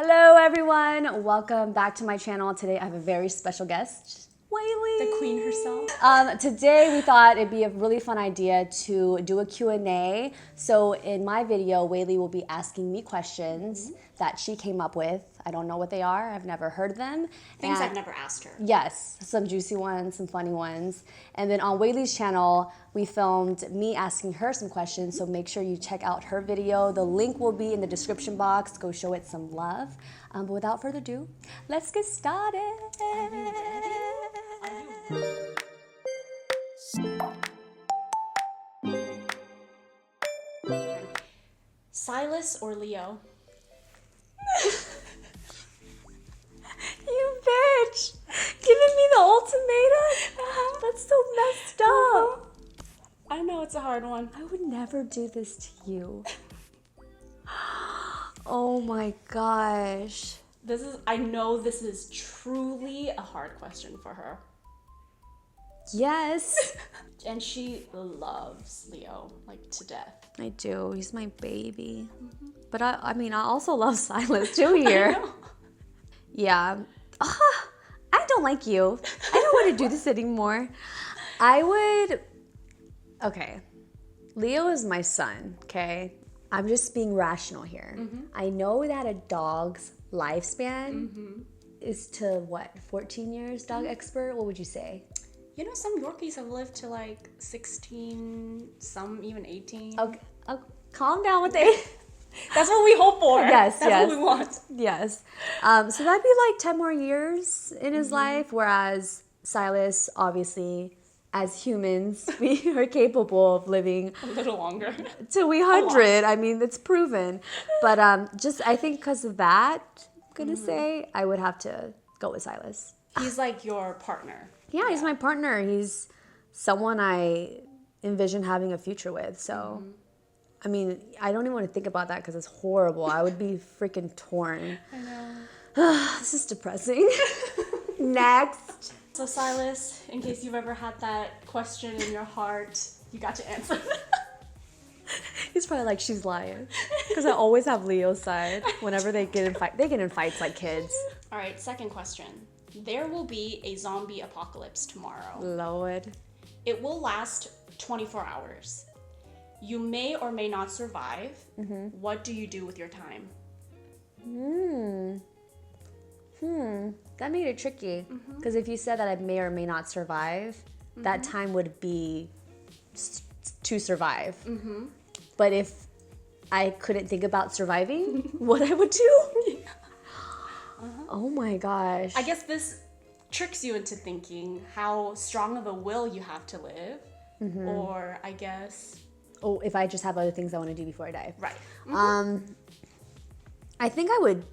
Hello everyone, welcome back to my channel. Today I have a very special guest, Weylie. The queen herself. Today we thought it'd be a really fun idea to do a Q&A. So in my video, Weylie will be asking me questions that she came up with. I don't know what they are, I've never heard them. Things I've never asked her. Yes, some juicy ones, some funny ones. And then on Weylie's channel, we filmed me asking her some questions, so make sure you check out her video. The link will be in the description box. Go show it some love. But without further ado, let's get started. Silas or Leo? You bitch! Giving me the ultimatum? That's so messed up. I know it's a hard one. I would never do this to you. Oh my gosh. I know this is truly a hard question for her. Yes. And she loves Leo, like, to death. I do. He's my baby. But I mean, I also love Silas too here. Yeah. I don't like you. I don't want to do this anymore. Okay. Leo is my son, okay? I'm just being rational here. I know that a dog's lifespan is to what, 14 years, dog expert? What would you say? You know, some Yorkies have lived to like 16, some even 18. Okay, calm down with it. That's what we hope for. Yes, That's yes. what we want. Yes. So that'd be like 10 more years in his life, whereas Silas, obviously, as humans, we are capable of living A little longer. till we 100. I mean, it's proven. But I think because of that, I'm going to say I would have to go with Silas. He's like your partner. Yeah, he's my partner. He's someone I envision having a future with. So, I mean, I don't even want to think about that because it's horrible. I would be freaking torn. I know. This is depressing. Next. So Silas, in case you've ever had that question in your heart, you got to answer. He's probably like, she's lying. Because I always have Leo's side whenever they get in fight. They get in fights like kids. All right, second question. There will be a zombie apocalypse tomorrow. Lord. It will last 24 hours. You may or may not survive. What do you do with your time? That made it tricky. Because if you said that I may or may not survive, that time would be to survive. But if I couldn't think about surviving, what I would do? Oh my gosh. I guess this tricks you into thinking how strong of a will you have to live. Or I guess... Oh, if I just have other things I want to do before I die. Right. I think I would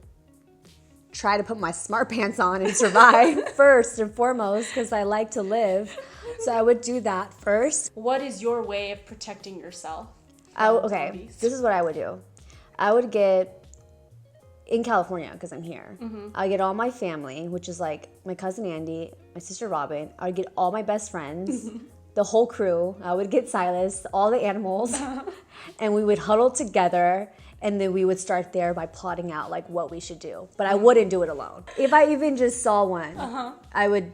try to put my smart pants on and survive first and foremost because I like to live. So I would do that first. What is your way of protecting yourself? Okay, Zombies? this is what I would do. I would get, in California, because I'm here, I get all my family, which is like my cousin Andy, my sister Robin. I would get all my best friends, the whole crew. I would get Silas, all the animals, and we would huddle together, and then we would start there by plotting out like what we should do. But I wouldn't do it alone. If I even just saw one, I would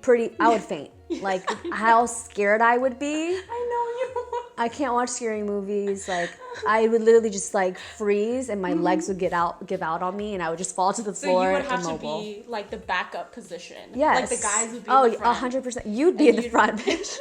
faint. Like how scared I would be. I know you. I can't watch scary movies. Like I would literally just like freeze and my legs would give out on me and I would just fall to the floor. So you would have immobile. to be like the backup position. Yes. Like the guys would be in the front. 100%. You'd be in the front, bitch.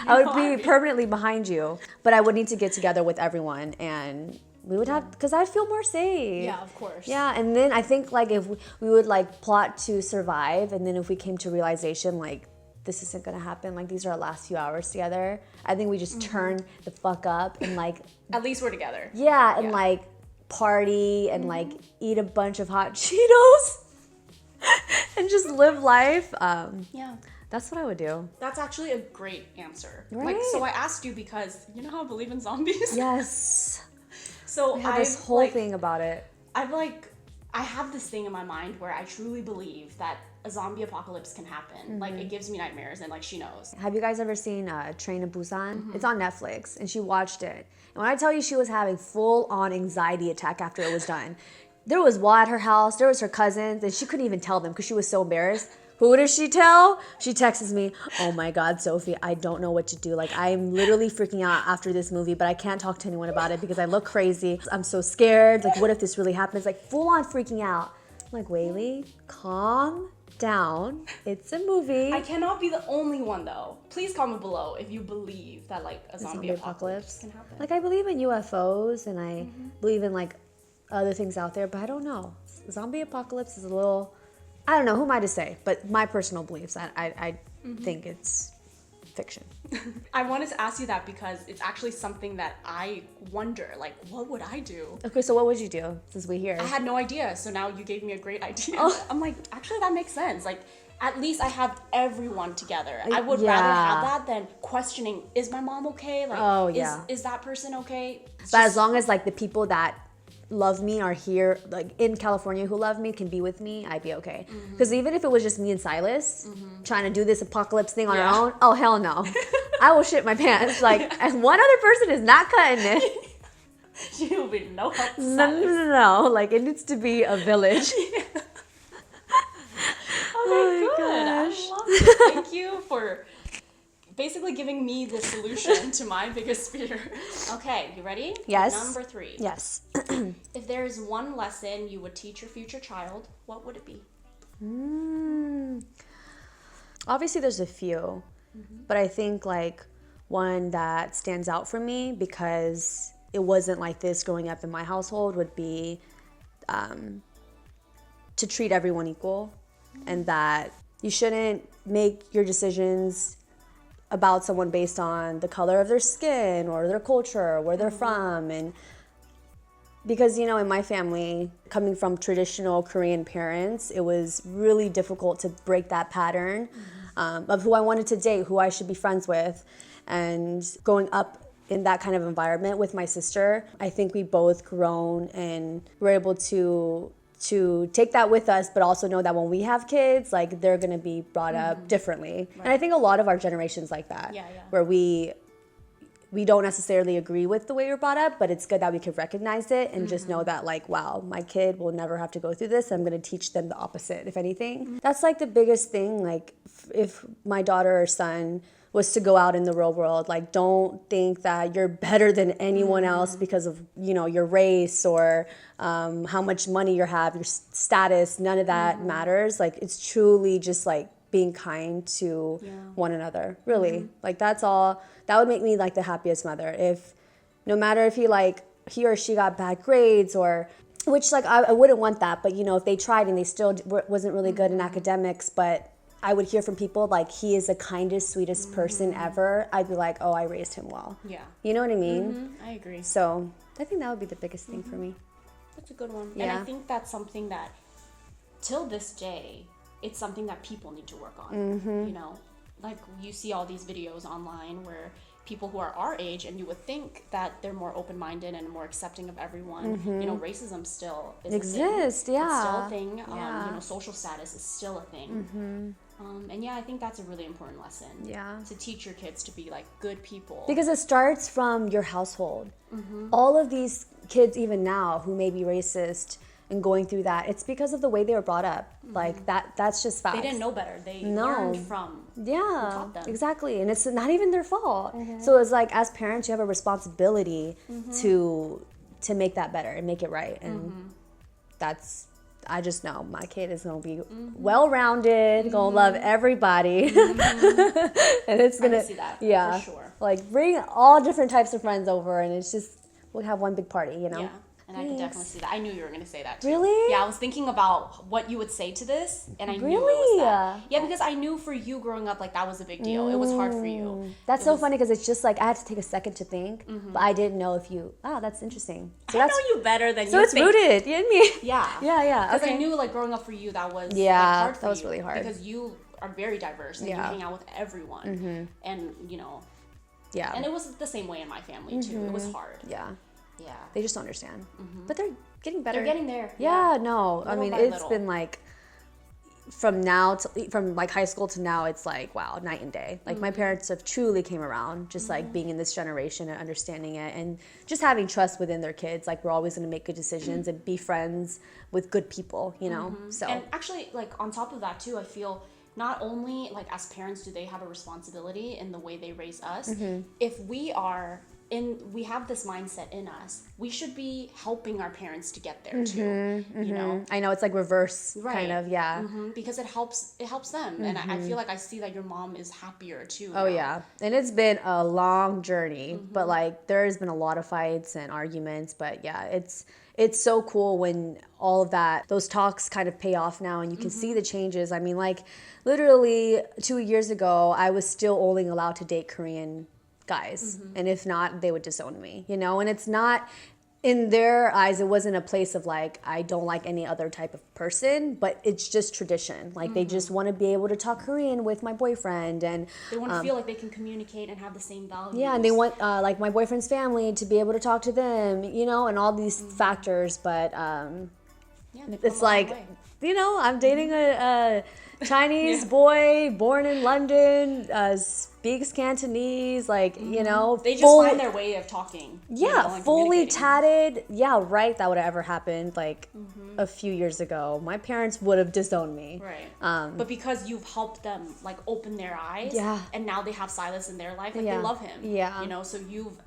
I would be permanently behind you. But I would need to get together with everyone and we would have, because I'd feel more safe. Yeah, of course. Yeah, and then I think like if we would like plot to survive and then if we came to realization like this isn't gonna happen, like these are our last few hours together, I think we just turn the fuck up and like At least we're together. yeah, and like party and like eat a bunch of hot Cheetos and just live life. Yeah. That's what I would do. That's actually a great answer. Right. Like, so I asked you because you know how I believe in zombies? Yes. So I have this whole thing about it. I have this thing in my mind where I truly believe that a zombie apocalypse can happen. Like, it gives me nightmares, and like she knows. Have you guys ever seen Train to Busan? It's on Netflix, and she watched it. And when I tell you she was having full-on anxiety attack after it was done, there was Wa at her house, there was her cousins, and she couldn't even tell them because she was so embarrassed. Who does she tell? She texts me, oh my God, Sophie, I don't know what to do. Like, I'm literally freaking out after this movie, but I can't talk to anyone about it because I look crazy. I'm so scared. Like, what if this really happens? Like, full on freaking out. I'm like, Weylie, calm down. It's a movie. I cannot be the only one, though. Please comment below if you believe that, like, a zombie apocalypse can happen. Like, I believe in UFOs and I believe in, like, other things out there, but I don't know. Zombie apocalypse is a little... I don't know, who am I to say? But my personal beliefs, I think it's fiction. I wanted to ask you that because it's actually something that I wonder, like, what would I do? Okay, so what would you do since we're here? I had no idea, so now you gave me a great idea. I'm like, actually, that makes sense. Like, at least I have everyone together. I would rather have that than questioning, is my mom okay? Like, is that person okay? But as long as, like, the people that love me are here, like in California, who love me, can be with me, I'd be okay. Because even if it was just me and Silas trying to do this apocalypse thing on our own, oh hell no. I will shit my pants. Like, and one other person is not cutting it. She will be no help. No. Like, it needs to be a village. Okay, good. I love it. Thank you for basically giving me the solution to my biggest fear. Okay, you ready? Yes. Number 3. Yes. If there is one lesson you would teach your future child, what would it be? Obviously, there's a few, but I think like one that stands out for me because it wasn't like this growing up in my household would be to treat everyone equal, and that you shouldn't make your decisions about someone based on the color of their skin or their culture or where they're from. And because, you know, in my family, coming from traditional Korean parents, it was really difficult to break that pattern of who I wanted to date, who I should be friends with. And growing up in that kind of environment with my sister, I think we both grown and were able to take that with us, but also know that when we have kids, like, they're gonna be brought up differently. Right. And I think a lot of our generation's like that, where we don't necessarily agree with the way we're brought up, but it's good that we can recognize it and just know that, like, wow, my kid will never have to go through this. I'm gonna teach them the opposite, if anything. That's like the biggest thing. Like, if my daughter or son was to go out in the real world, like, don't think that you're better than anyone else because of, you know, your race or how much money you have, your status. None of that matters. Like, it's truly just like being kind to one another, really. Like, that's all. That would make me like the happiest mother. If no matter if he or she got bad grades, or which, like, I wouldn't want that, but, you know, if they tried and they still wasn't really good in academics, but I would hear from people like, he is the kindest, sweetest person ever, I'd be like, oh, I raised him well. Yeah. You know what I mean? I agree. So I think that would be the biggest thing for me. That's a good one. Yeah. And I think that's something that, till this day, it's something that people need to work on. You know, like, you see all these videos online where people who are our age, and you would think that they're more open-minded and more accepting of everyone. You know, racism still is exists. A thing. It's still a thing. You know, social status is still a thing. And yeah, I think that's a really important lesson. Yeah. To teach your kids to be like good people. Because it starts from your household. All of these kids, even now, who may be racist and going through that, it's because of the way they were brought up. Like, that's just facts. They didn't know better. They learned from who taught them. Exactly. And it's not even their fault. So it's like, as parents, you have a responsibility to make that better and make it right. And I just know my kid is going to be well-rounded, going to love everybody. And it's going to, see that, for sure. Like, bring all different types of friends over, and it's just, we'll have one big party, you know? Yeah. And I can definitely see that. I knew you were going to say that too. Really? Yeah, I was thinking about what you would say to this, and I knew it was that. Yeah, because I knew for you growing up, like, that was a big deal. It was hard for you. That's so funny, because it's just like, I had to take a second to think, but I didn't know if you, that's interesting. So I know you better than you think. So it's rooted in me. Yeah. Yeah. Because I knew, like, growing up for you, that was like, hard for you. That was really hard. Because you are very diverse, and you hang out with everyone. And, you know. Yeah. And it was the same way in my family, too. It was hard. Yeah. Yeah. They just don't understand. But they're getting better. They're getting there. Yeah, no. I mean, it's been like, from like high school to now, it's like, wow, night and day. Like my parents have truly came around, just like being in this generation and understanding it and just having trust within their kids. Like we're always going to make good decisions and be friends with good people, you know? So, and actually, like on top of that too, I feel not only like as parents do they have a responsibility in the way they raise us, if we have this mindset in us, we should be helping our parents to get there too. You know, I know it's like reverse kind of, because it helps them, and I feel like I see that your mom is happier too. Oh now. yeah, and it's been a long journey, but like there's been a lot of fights and arguments, but yeah, it's so cool when all of those talks kind of pay off now and you can see the changes. I mean, like literally 2 years ago, I was still only allowed to date Korean guys. And if not, they would disown me, you know? And it's not, in their eyes, it wasn't a place of like, I don't like any other type of person, but it's just tradition. Like they just want to be able to talk Korean with my boyfriend, and they want to feel like they can communicate and have the same values. Yeah, and they want like my boyfriend's family to be able to talk to them, you know, and all these factors. But it's like, you know, I'm dating a Chinese boy born in London, speaks Cantonese, like, you know. They just find their way of talking. Yeah, fully tatted. Yeah, right. That would have ever happened like a few years ago. My parents would have disowned me. Right. But because you've helped them like open their eyes, and now they have Silas in their life, like they love him. Yeah. You know, so you've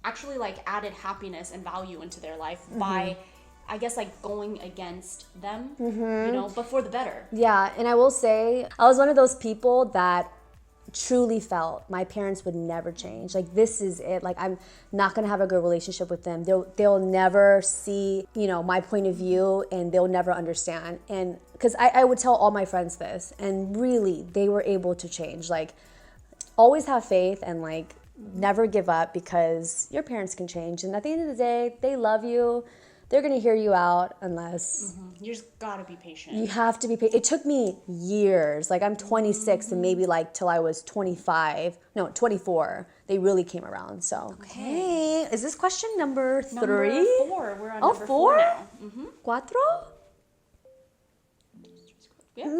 actually like added happiness and value into their life by, I guess, like going against them, you know, but for the better. Yeah, and I will say, I was one of those people that truly felt my parents would never change. Like, this is it. Like, I'm not going to have a good relationship with them. They'll never see, you know, my point of view, and they'll never understand. And because I would tell all my friends this, and really, they were able to change. Like, always have faith and, like, never give up, because your parents can change. And at the end of the day, they love you. They're going to hear you out unless... You just got to be patient. You have to be patient. It took me years. Like, I'm 26, and maybe, like, till I was 24, they really came around. So, okay. Is this question number 3? Number 4. We're on number 4 now. Cuatro? Yeah.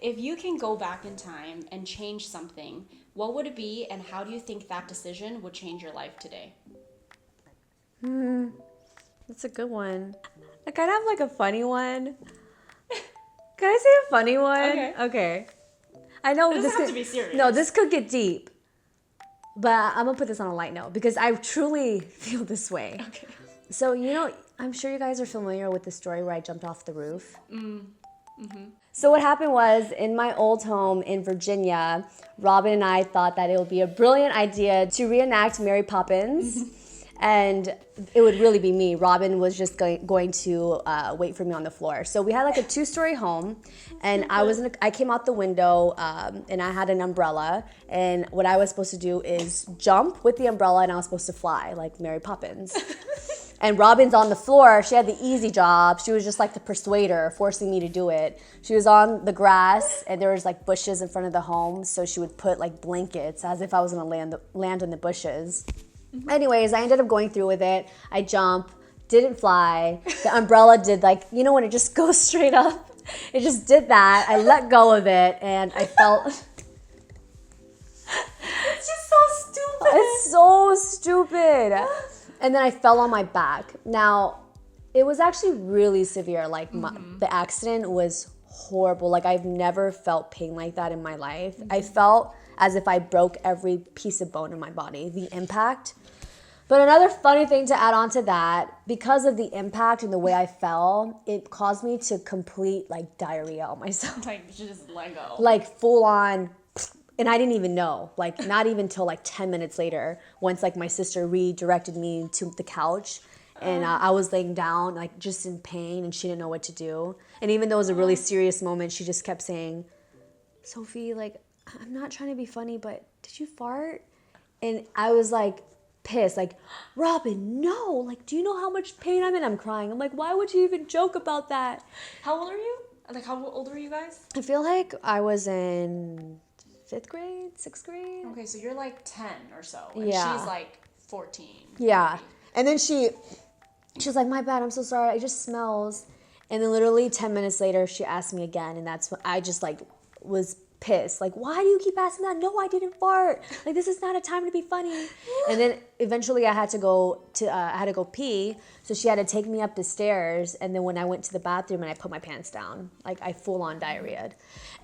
If you can go back in time and change something, what would it be, and how do you think that decision would change your life today? That's a good one. I kind of have like a funny one. Can I say a funny one? Okay. I know this doesn't have to be serious. No, this could get deep. But I'm going to put this on a light note because I truly feel this way. Okay. So, you know, I'm sure you guys are familiar with the story where I jumped off the roof. So what happened was, in my old home in Virginia, Robin and I thought that it would be a brilliant idea to reenact Mary Poppins. And it would really be me. Robin was just going to wait for me on the floor. So we had like a 2-story home, and I came out the window, and I had an umbrella. And what I was supposed to do is jump with the umbrella, and I was supposed to fly like Mary Poppins. And Robin's on the floor. She had the easy job. She was just like the persuader, forcing me to do it. She was on the grass, and there was like bushes in front of the home. So she would put like blankets as if I was gonna land in the bushes. Anyways, I ended up going through with it. I jumped, didn't fly. The umbrella did, like, you know when it just goes straight up? It just did that. I let go of it, and I felt... It's just so stupid. It's so stupid. And then I fell on my back. Now, it was actually really severe. Like, the accident was horrible. Like, I've never felt pain like that in my life. I felt as if I broke every piece of bone in my body, the impact. But another funny thing to add on to that, because of the impact and the way I fell, it caused me to complete like diarrhea on myself. Like, just let go. Like full on, and I didn't even know, like not even till like 10 minutes later, once like my sister redirected me to the couch, and I was laying down like just in pain, and she didn't know what to do. And even though it was a really serious moment, she just kept saying, Sophie, like, I'm not trying to be funny, but did you fart? And I was like pissed, like, Robin, no, like, do you know how much pain I'm in? I'm crying. I'm like, why would you even joke about that? How old are you? Like, how old were you guys? I feel like I was in 5th grade, 6th grade. Okay, so you're like 10 or so, and she's like 14. Yeah. Maybe. And then she was like, my bad, I'm so sorry, it just smells. And then literally 10 minutes later, she asked me again. And that's when I just like was pissed. Like, why do you keep asking that? No, I didn't fart. Like, this is not a time to be funny. And then eventually I had to go pee. So she had to take me up the stairs. And then when I went to the bathroom and I put my pants down, like I full on diarrheaed.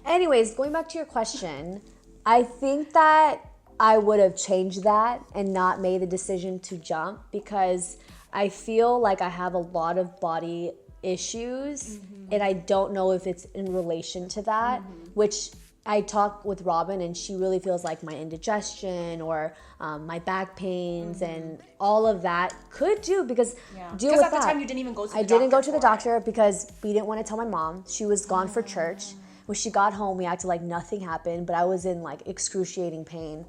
Anyways, going back to your question, I think that I would have changed that and not made the decision to jump because I feel like I have a lot of body issues and I don't know if it's in relation to that, which I talk with Robin and she really feels like my indigestion or my back pains and all of that could do because deal with that. Because at the time you didn't even go to the doctor. I didn't go to the doctor because we didn't want to tell my mom. She was gone for church. When she got home, we acted like nothing happened, but I was in like excruciating pain.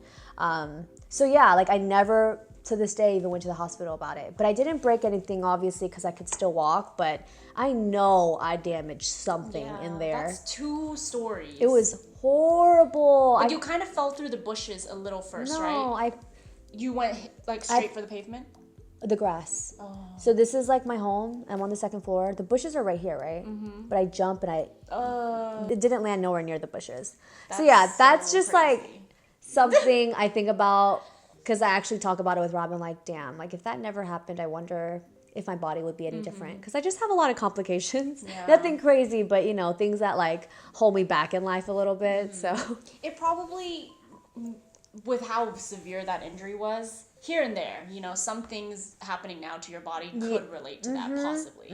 So yeah, like I never to this day even went to the hospital about it. But I didn't break anything obviously because I could still walk, but I know I damaged something in there. That's 2 stories. It was horrible. But you kind of fell through the bushes a little first, right? No, You went like straight for the pavement? The grass. Oh. So this is like my home. I'm on the 2nd floor. The bushes are right here, right? But I jump and it didn't land nowhere near the bushes. So yeah, that's just crazy. Like something I think about because I actually talk about it with Robin. Like, damn, like if that never happened, I wonder if my body would be any different. Because I just have a lot of complications. Yeah. Nothing crazy, but you know, things that like hold me back in life a little bit. So it probably, with how severe that injury was, here and there, you know, some things happening now to your body could relate to that possibly.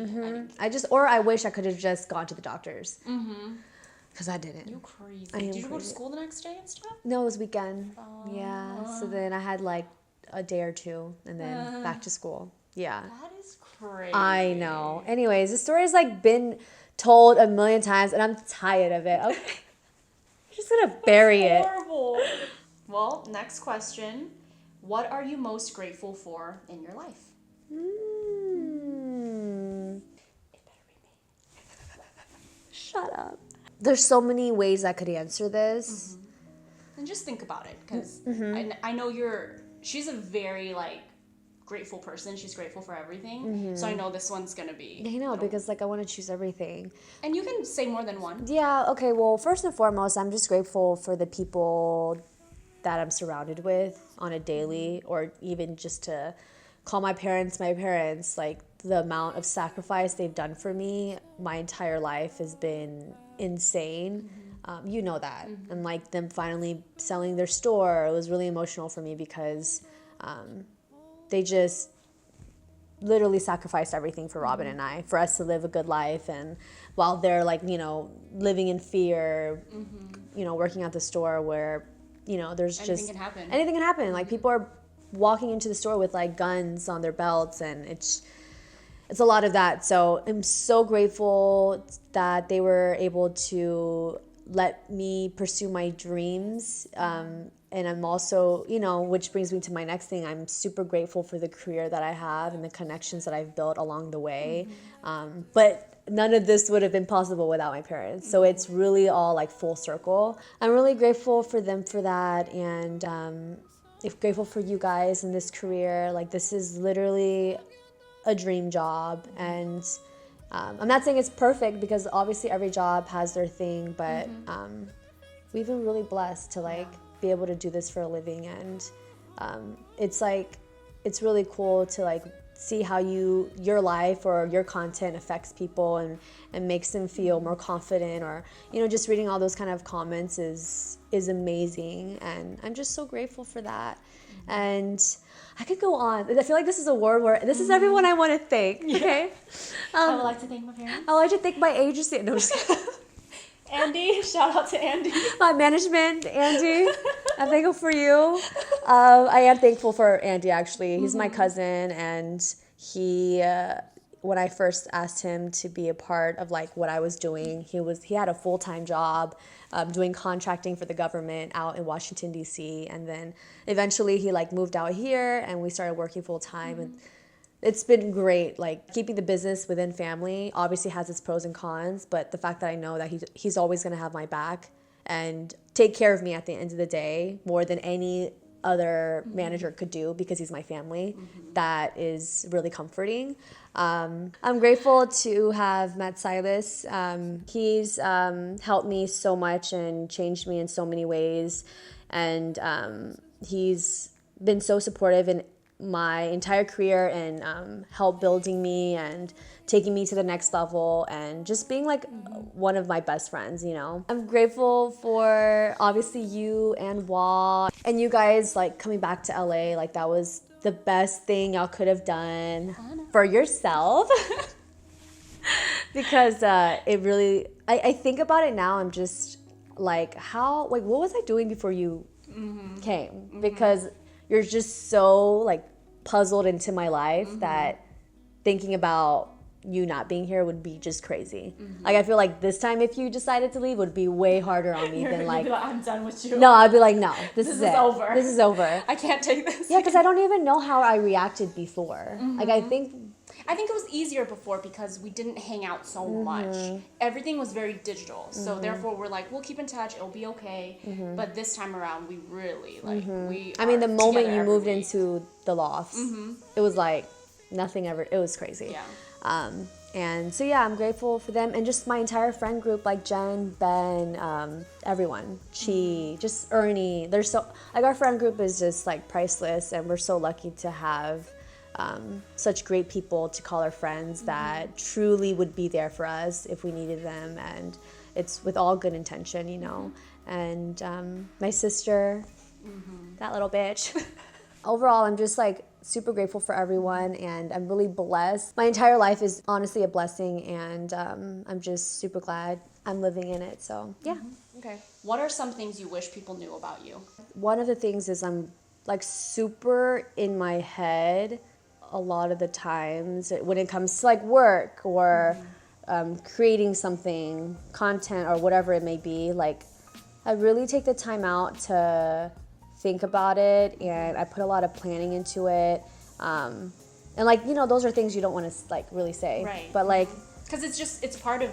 I wish I could have just gone to the doctors. Because I didn't. You crazy. Did you go to school the next day and stuff? No, it was weekend. Yeah. So then I had like a day or 2 and then back to school. Yeah. That is crazy. I know. Anyways, the story has like been told a million times and I'm tired of it. Okay. I'm just going to bury it. Horrible. Well, next question. What are you most grateful for in your life? It better be me. Shut up. There's so many ways I could answer this. And just think about it, because I know she's a very, like, grateful person. She's grateful for everything. So I know this one's going to be... I know, because, like, I want to choose everything. And you can say more than one. Yeah, okay, well, first and foremost, I'm just grateful for the people that I'm surrounded with on a daily, or even just to call my parents, like the amount of sacrifice they've done for me my entire life has been insane. You know that. And like them finally selling their store, it was really emotional for me because they just literally sacrificed everything for Robin and I, for us to live a good life. And while they're like, you know, living in fear, you know, working at the store where, you know, there's anything can happen. Like people are walking into the store with like guns on their belts, and it's a lot of that. So I'm so grateful that they were able to let me pursue my dreams. And I'm also, you know, which brings me to my next thing. I'm super grateful for the career that I have and the connections that I've built along the way. But none of this would have been possible without my parents. So it's really all like full circle. I'm really grateful for them for that. And grateful for you guys in this career. Like this is literally a dream job. And I'm not saying it's perfect because obviously every job has their thing, but we've been really blessed to like be able to do this for a living. And it's like, it's really cool to like see how your life or your content affects people and makes them feel more confident, or, you know, just reading all those kind of comments is amazing. And I'm just so grateful for that. And I could go on. I feel like this is a word where this is everyone I want to thank. Okay. I would like to thank my parents. I would like to thank my agency. No, just kidding. Andy, shout out to Andy. My management, Andy. I'm thankful for you. I am thankful for Andy, actually. He's my cousin, and he, when I first asked him to be a part of like what I was doing, he had a full-time job doing contracting for the government out in Washington, D.C. And then eventually he like moved out here and we started working full-time. And it's been great. Like keeping the business within family obviously has its pros and cons, but the fact that I know that he's always going to have my back and take care of me at the end of the day more than any other manager could do because he's my family. That is really comforting. I'm grateful to have met Silas. He's helped me so much and changed me in so many ways. And he's been so supportive in my entire career and helped building me and taking me to the next level and just being like one of my best friends, you know. I'm grateful for obviously you and Wa and you guys like coming back to LA. Like that was the best thing y'all could have done for yourself. Because it really, I think about it now, I'm just like, what was I doing before you came? Because you're just so like puzzled into my life that thinking about you not being here would be just crazy. Like I feel like this time if you decided to leave would be way harder on me than like I'm done with you. No, I'd be like, no, this is it. Over. This is over. I can't take this. Yeah, because I don't even know how I reacted before. Like I think it was easier before because we didn't hang out so much. Everything was very digital. So therefore we're like, we'll keep in touch, it'll be okay. But this time around we really like I mean the moment you moved into the lofts, it was like nothing ever, it was crazy. Yeah. And so yeah, I'm grateful for them and just my entire friend group, like Jen, Ben, everyone, Chi, just Ernie. They're so like our friend group is just like priceless, and we're so lucky to have such great people to call our friends that truly would be there for us if we needed them, and it's with all good intention, you know. And my sister, that little bitch. Overall, I'm just like super grateful for everyone, and I'm really blessed. My entire life is honestly a blessing, and I'm just super glad I'm living in it. So yeah. Okay. What are some things you wish people knew about you? One of the things is I'm like super in my head a lot of the times when it comes to like work or creating something, content or whatever it may be. Like I really take the time out to think about it, and I put a lot of planning into it. And like, you know, those are things you don't want to like really say. Right. But like, because it's part of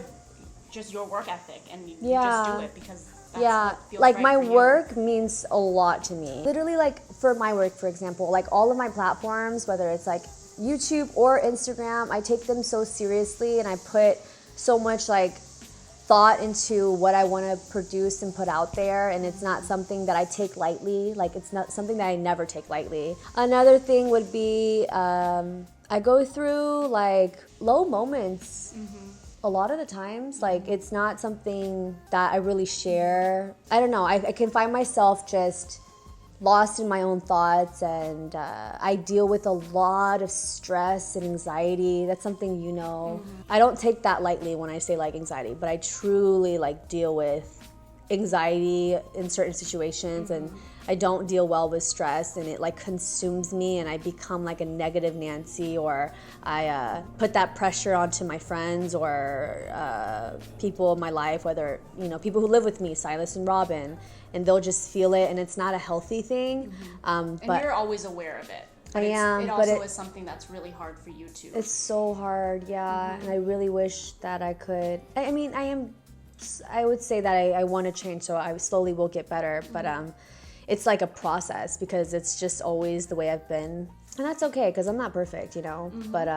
just your work ethic, and you just do it because that's what feels like right my for you. work means a lot to me. Literally, like for my work, for example, like all of my platforms, whether it's like YouTube or Instagram, I take them so seriously, and I put so much like thought into what I want to produce and put out there, and it's not something that I take lightly. Like it's not something that I never take lightly. Another thing would be I go through like low moments a lot of the times. Like it's not something that I really share. I don't know, I can find myself just lost in my own thoughts, and I deal with a lot of stress and anxiety. That's something, you know, I don't take that lightly when I say like anxiety, but I truly like deal with anxiety in certain situations, and I don't deal well with stress, and it like consumes me, and I become like a negative Nancy, or I put that pressure onto my friends or people in my life, whether, you know, people who live with me, Silas and Robin, and they'll just feel it, and it's not a healthy thing. And but you're always aware of it. I am, it also is something that's really hard for you too. It's so hard, yeah. And I really wish that I could. I mean, I would say that I want to change, so I slowly will get better. But it's like a process, because it's just always the way I've been, and that's okay because I'm not perfect, you know. But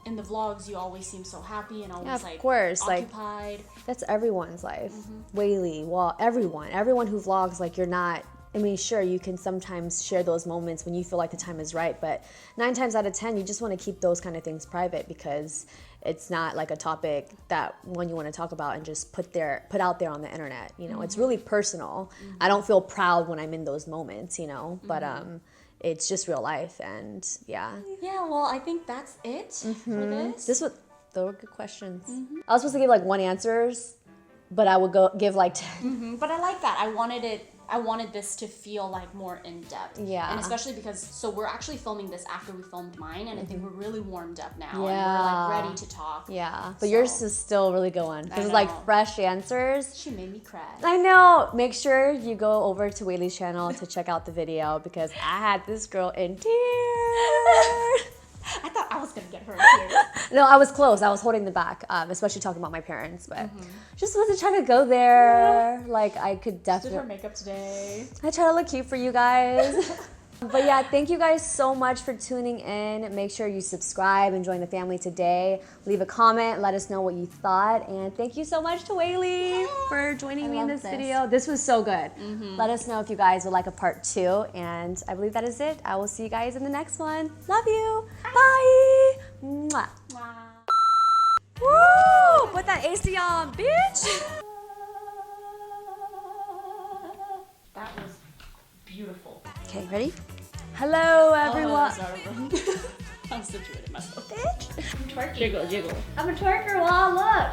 in the vlogs, you always seem so happy and always of course, occupied. Like that's everyone's life. Weylie, well, everyone who vlogs, like you're not. I mean, sure, you can sometimes share those moments when you feel like the time is right, but 9 times out of 10, you just want to keep those kind of things private, because it's not like a topic that one you want to talk about and just put out there on the internet. You know, it's really personal. I don't feel proud when I'm in those moments, you know, but it's just real life, and yeah. Yeah, well, I think that's it for this. Those were good questions. I was supposed to give like 1 answers, but I would give like 10. But I like that. I wanted this to feel like more in depth. Yeah. And especially because we're actually filming this after we filmed mine, and I think we're really warmed up now. Yeah. And we're like ready to talk. Yeah. But yours is still really going. Because it's like fresh answers. She made me cry. I know. Make sure you go over to Weylie's channel to check out the video, because I had this girl in tears. I thought I was gonna get her here. No, I was close. I was holding the back, especially talking about my parents, but just wasn't trying to go there. Like I could definitely. Did her makeup today. I try to look cute for you guys. But yeah, thank you guys so much for tuning in. Make sure you subscribe and join the family today. Leave a comment, let us know what you thought. And thank you so much to Weylie for joining me in this video. This was so good. Let us know if you guys would like a part 2. And I believe that is it. I will see you guys in the next one. Love you. Bye. Mwah. Woo! Put that AC on, bitch. That was beautiful. Okay, ready? Hello, everyone. I'm situated myself. Bitch. I'm twerking. Jiggle, jiggle. I'm a twerker. Wow, look.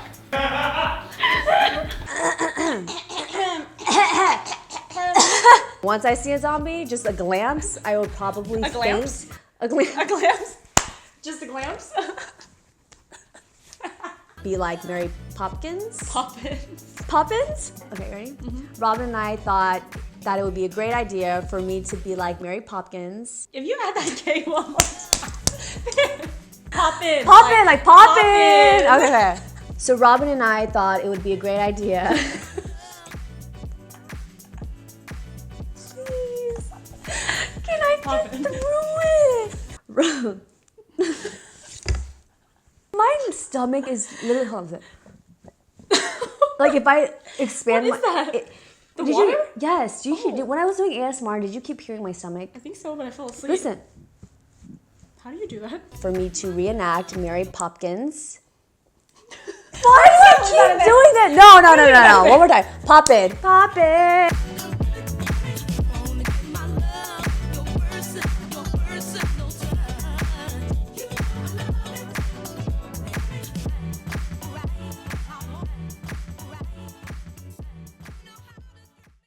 Once I see a zombie, just a glance, I would probably A glance? faint. A glance? Just a glance? Be like Mary Poppins. Poppins? Okay, ready? Robin and I thought that it would be a great idea for me to be like Mary Poppins. If you add that K one more time. Poppin. Poppin, like Poppin. Okay. So Robin and I thought it would be a great idea. Please. Can I Poppin. get through it? My stomach is literally, hold on a second. Like if I expand What is that? The did water? You, yes. When I was doing ASMR, did you keep hearing my stomach? I think so, but I fell asleep. Listen. How do you do that? For me to reenact Mary Poppins. Why do I keep doing that? No. One more time. Poppin.